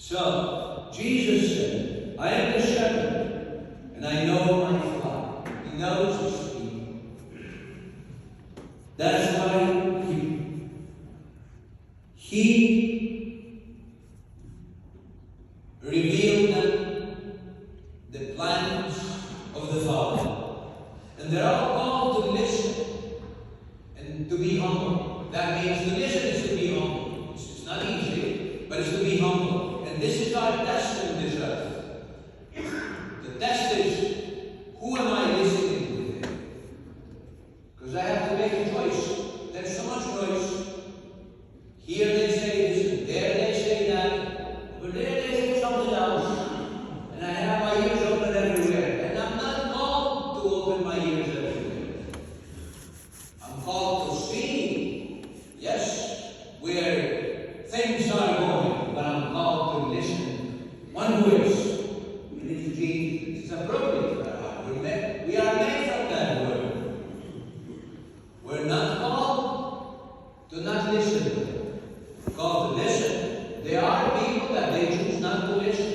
So, Jesus said, I am the shepherd, and I know my flock. He knows his sheep. That's why he revealed them the plans of the Father. And they're all called to listen and to be humble. That means to listen is to be humble. It's not easy, but it's to be humble. And this is our test in this earth. The test is, who am I listening to today? Because I have to make a choice. There's so much choice. Here they say this, and there they say that, but there they say something else. And I have my ears open everywhere. And I'm not called to open my ears everywhere. I'm called to see, yes, where things are going, but I'm called to listen. One voice. And it is Jesus. It's appropriate for our heart. We are made from that word. We're not called to not listen to them. We're called to listen. There are people that they choose not to listen.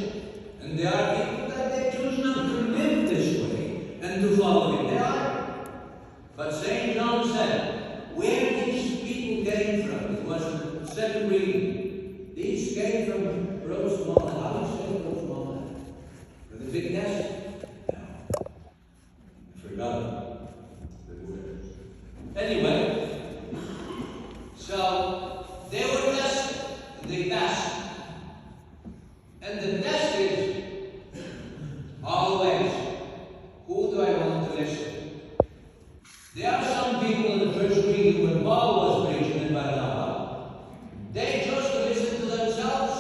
And there are people that they choose not to live this way and to follow Him. They are. But St. John said, where these people came from, it was the second reading. These came from Rosemont. How do you say Rosemont? From the big nest? No. I forgot the word. Anyway, so they were tested. They passed. And the test is always, who do I want to listen to? There are some people in the first reading when Paul was preaching in Barnabas, they chose to listen to themselves,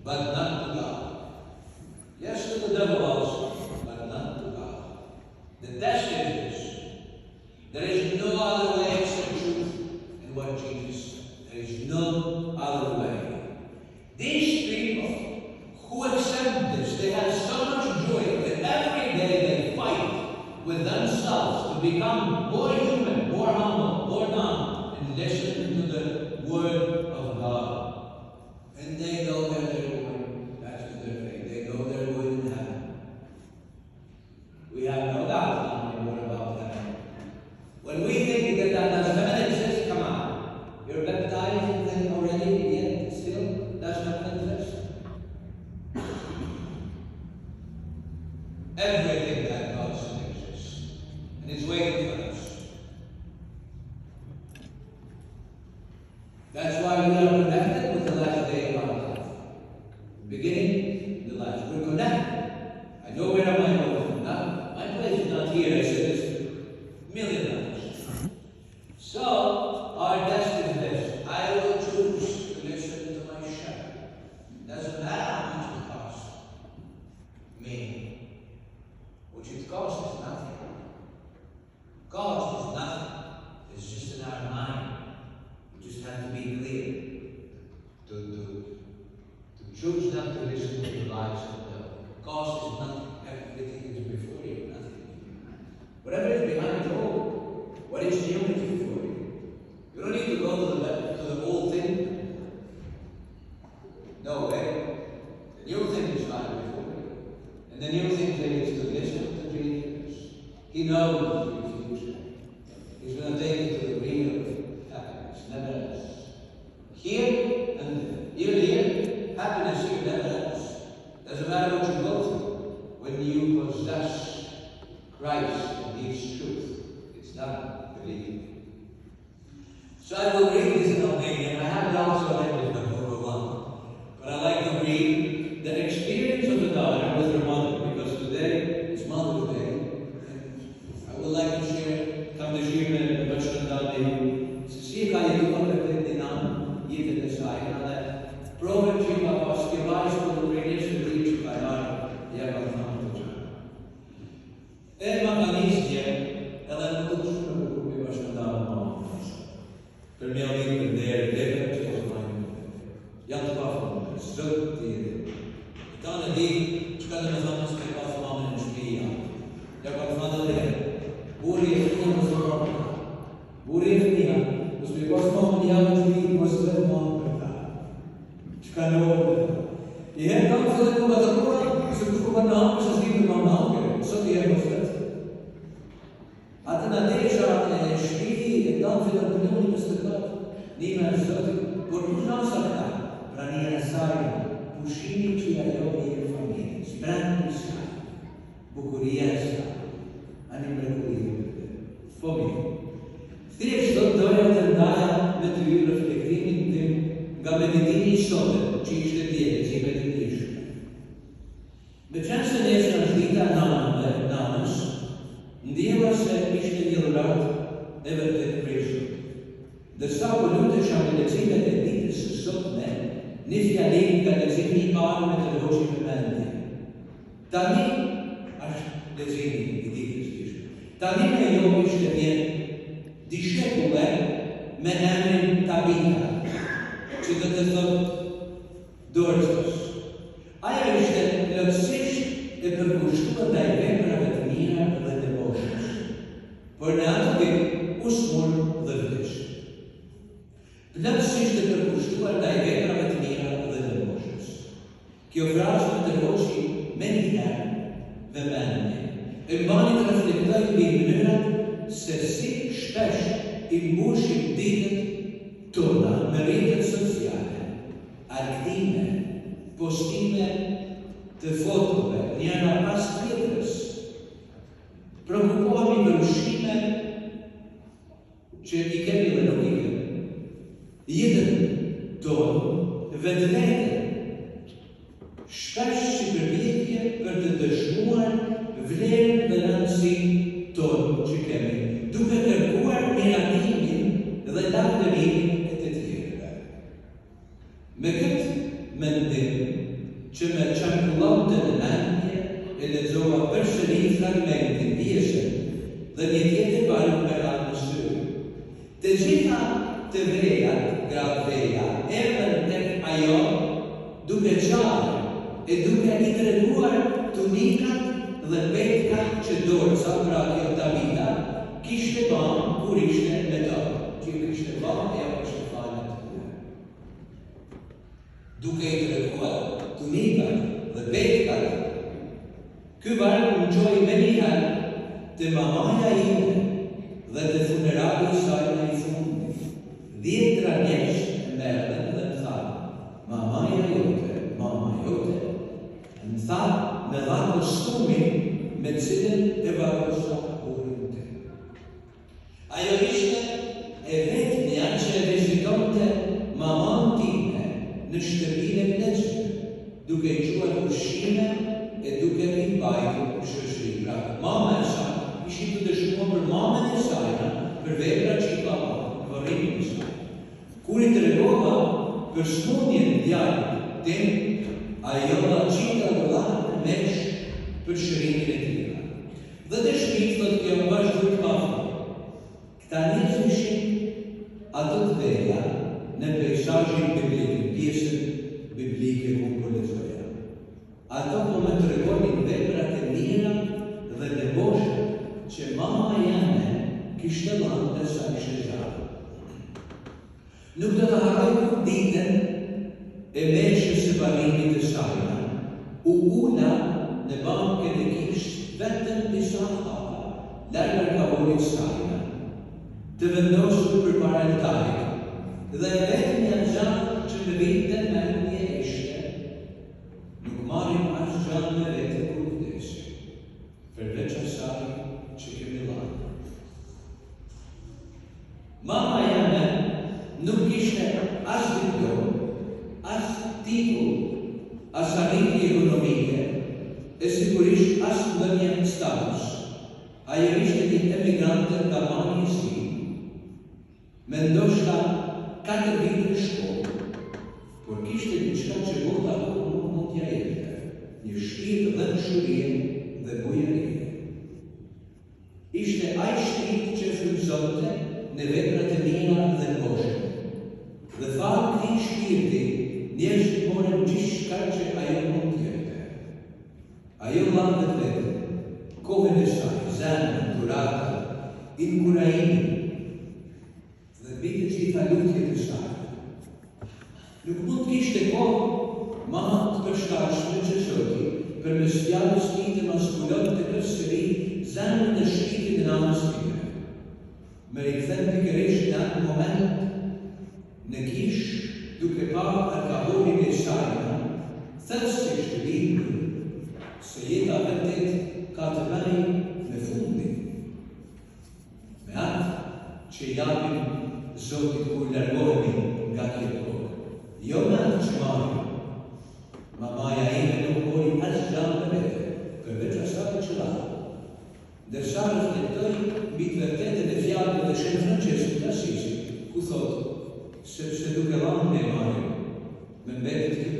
but not to God. Yes, to the devil also, but not to God. The test is this. There is no other way except truth and what Jesus said. There is no other way. These people who accept this, they have so much joy that every day they fight with themselves to become more human, more humble, more numb, and listen to the Word of God. And they know where they're going. That's their faith. They know they're going to heaven. We have no doubt anymore about heaven. When we think that heaven exists, come on. You're baptized and then already, yet still does not exist. Everything that God said exists. And it's waiting for us. That's why we are connected with the last day of our life. The beginning, the last. We're connected. I know where am I going now. My place is not here. I said this a million times. So, our test is this. I will choose to listen to my shepherd. Doesn't matter how much it costs me. Which it costs is nothing. Cost is nothing. It's just in our mind. We just have to be clear. To choose not to listen to the lies of the devil. Cost is nothing. Everything is before you. Nothing. Whatever is behind the old, what is new is before you. You don't need to go to the old thing. No way. The new thing is right before you. And the new thing is to listen to Jesus. He knows your future. He's going to take you to the real happiness, never else. Here and there. Even here, happiness here, never else. Doesn't matter what you go through. When you possess Christ and His truth, it's done. Believe me. So I will read this in Albanian. I have it also in English, but over one. But I like to read the experience of the daughter with her mother, because today is Mother's Day. And I would like to share, come to share med bashkëndani. Si ka jetuar me këtë dinam, jetën e saj, edhe provën që ka pas ke vajzë për rrënjës të rritë që ka jarë, ja ka thënë të gjë. E ma ka nisje, edhe në të shumë në kërkupi bashkëndanë mamën. Per mia amica per dere, deve che cosa mai. Janë të pafë, zëtë të jetë. Ta në di, që ka të me thënë së ke pafë mamën në shpija. Ja ka të thënë dhe, buri e të në zërë. Buri e të një, nësë me pasë mamën janë në shpija, pasë dhe mamën për ta. Ka në orë. I herë kam fillet ku ka të kura, se kush ku ka në hapë, se s'dim në kam në hapë, sot i herë më fletë. Atë në desha e shpiti, e kam fillet për njëni më së të katë, një me në zotë, por kush në sa ka, pra një në sajë, pushimi që ajo e e familje, sprendë në sajë, bukuria e sajë, anë i mrekulli. Po mirë. Thjesht do të doja të ndaja me të ju reflektimin tim nga meditimi i sotëm, që ishte djene, që i meditishme. Me qenë se nesër është dita nanës, ndjeva se ishte një dhuratë e vërtet prishme. Dërsa po lutesha me lecimet e ditës së sotme, një fjallim nga lecimi i parë me të loqi me mendje. Tani është lecimi i ditës ishte. Tani me jo ishte vjenë dishekulle me emrin Tabita, që do të thotë dorëzës. Aja ishte plotësisht e përkushtuar ndaj veprave të mira dhe të boshës, por në atë vit u smur dhe vdesh. Plotësisht e përkushtuar ndaj veprave të mira dhe të boshës. Kjo frazë më të loqi me një herë dhe mendje. E mbani të reflektoj mbi mënyrat se si shpesh i mbushim ditët tona me rrjetet sociale, argëtime, postime të fotove, njëra pas tjetrës. Preokupohemi me ushqime që i kemi dhe nuk i kemi. Jetën tonë vetvete, shpesh si përpjekje për të dëshmuar vlerën dhe rëndësinë tonë që kemi, duke kërkuar miratimin dhe lavdërimin e të tjerëve. Me këtë mendim që me çarkullonte në mendje e lexova përsëri fragmentin pjesën dhe një tjetër vargu me radhë në sy. Të gjitha të vejat, gratë veja, erdhën tek ajo duke qarë e duke i treguar tunikat dhe petkat që dorëza, pra kjo Tabita, kishte banë kur ishte me to, që kishte banë e apo kishte falë të kërë. Duke i treguar tunikat dhe petkat, ky vargu më qoi me njëherë të mamaja ime dhe të funerali i saj në i fundi. 10 ranjesh me erdhen dhe më tha, mama jote, më tha me dha kostumin me cilën e varrosa burin të. Ajo ishte e vetmja që e vizitonte maman time në shtëpinë e pleqme, duke i quar ushqime e duke i bajtur shoqëri. Pra, mama e saj ishi të dëshmuar për mamën e saj, për vepra që i ka bërë, në varrimin e saj. Kur i tregova për smundjen e djalit tim, ajo dha qita dollar mesh për shërimin e tij. Dhe të shpit thot kjo vazhdu të pafë. Këta njerëz ishin ato të veja në peizazhin biblik, pjesën biblike ku po lexoja. Ato po më tregonin veprat e mira dhe të bosha që mama jane kishte dhënë dhe sa ishte gjallë. Nuk do të harroj ditën e meshës së barimit të saj. U ula në bankën e kishë vetëm disa hapa, larg kavorit saj, të vendosur përpara altarit, dhe vetmja gjallë që më vinte në mendje ishte, nuk marrim as gjallë me vete kur vdesim, përveç asaj që kemi dhënë. Mama jame nuk ishte as diplom, as titull, as arritje ekonomike, e sigurisht as ndonjë status. Ajo ishte një emigrante nga mani i saj, me ndoshta 4 vite në shkollë, por kishte diçka që bota nuk mund t'ja jepte, një shpirt dhe mëshirë dhe bujarie. Ishte ai shpirt që frymëzonte në veprat e mira dhe në boshë. Dhe tharë këtij shpirti, njerëzit morën gjithçka që ajo mund t'jepte. Ajo dha vetë, kohën e saj, zemrën, duratën, inkurajimin dhe mbi të gjitha lutjet e saj. Nuk mund kishte kohë cilës fjalës tij maskullon të përsëri zemrën e shpirtit në anës time. Me rikthen pikërisht në atë moment në kish, duke parë arkadonin e saj, thellësisht të bindur se jeta vetet ka të bëjë me fundin. Me atë që japim Zotit kur largohemi nga kjo tokë. Jo me atë që marrim. Mamaja ime nuk mori as gjamë të vete, përveç asaj që la. Ndërsa reflektoj mbi të vërtetën e fjalëve të Shën Franceskut d'Assisi, ku thotë, sepse duke dhënë ne marrim, me mbetet